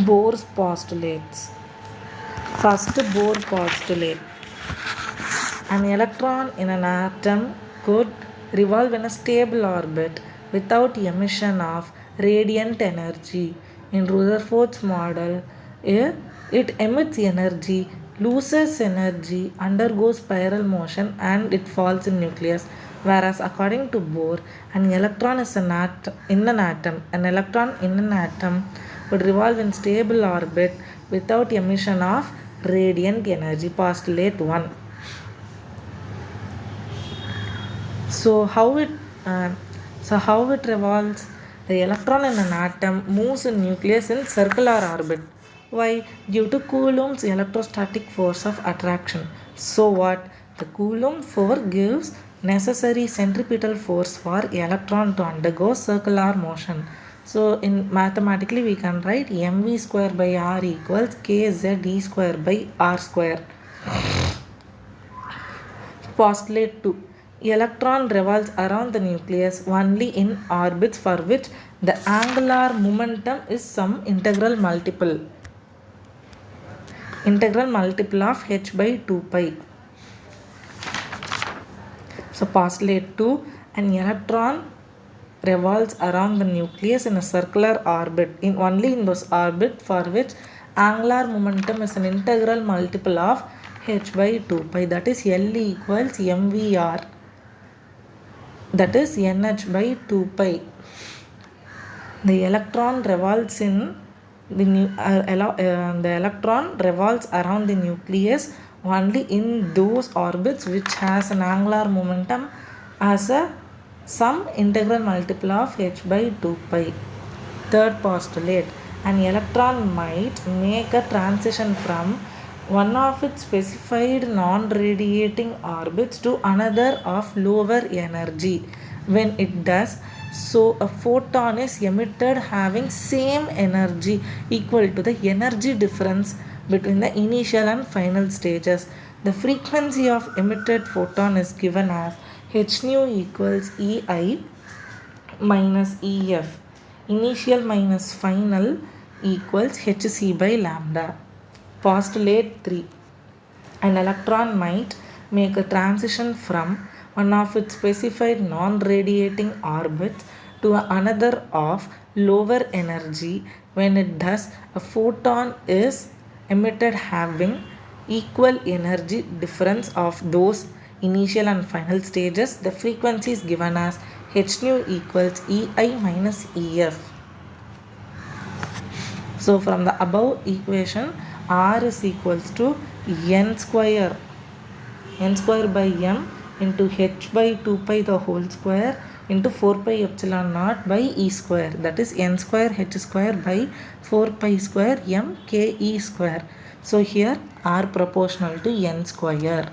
Bohr's postulates. First Bohr postulate. An electron in an atom could revolve in a stable orbit without emission of radiant energy. In Rutherford's model, it emits energy, loses energy, undergoes spiral motion, and it falls in nucleus. Whereas according to Bohr, an electron is an electron in an atom would revolve in stable orbit without emission of radiant energy. Postulate 1. So uh, how it revolves? The electron in an atom moves in nucleus in circular orbit. Why? Due to Coulomb's electrostatic force of attraction. So what? The Coulomb force gives necessary centripetal force for electron to undergo circular motion. So in mathematically we can write mv square by r equals kze square by r square. Postulate 2. Electron revolves around the nucleus only in orbits for which the angular momentum is some integral multiple of h by 2 pi. So postulate 2. An electron revolves around the nucleus in a circular orbit only in those orbits for which angular momentum is an integral multiple of h by 2 pi, that is L equals mvr, that is nh by 2 pi. The electron revolves the electron revolves around the nucleus only in those orbits which has an angular momentum as a some integral multiple of h by 2 pi. Third postulate. An electron might make a transition from one of its specified non-radiating orbits to another of lower energy. When it does so, a photon is emitted having same energy equal to the energy difference between the initial and final stages. The frequency of emitted photon is given as h nu equals ei minus ef. Initial minus final equals hc by lambda. Postulate 3. An electron might make a transition from one of its specified non-radiating orbits to another of lower energy. When it does, a photon is emitted having equal energy difference of those initial and final stages. The frequency is given as h nu equals ei minus ef. So from the above equation, r is equals to n square by m into h by 2 pi the whole square into 4 pi epsilon naught by e square, that is n square h square by 4 pi square m k e square. So here r proportional to n square.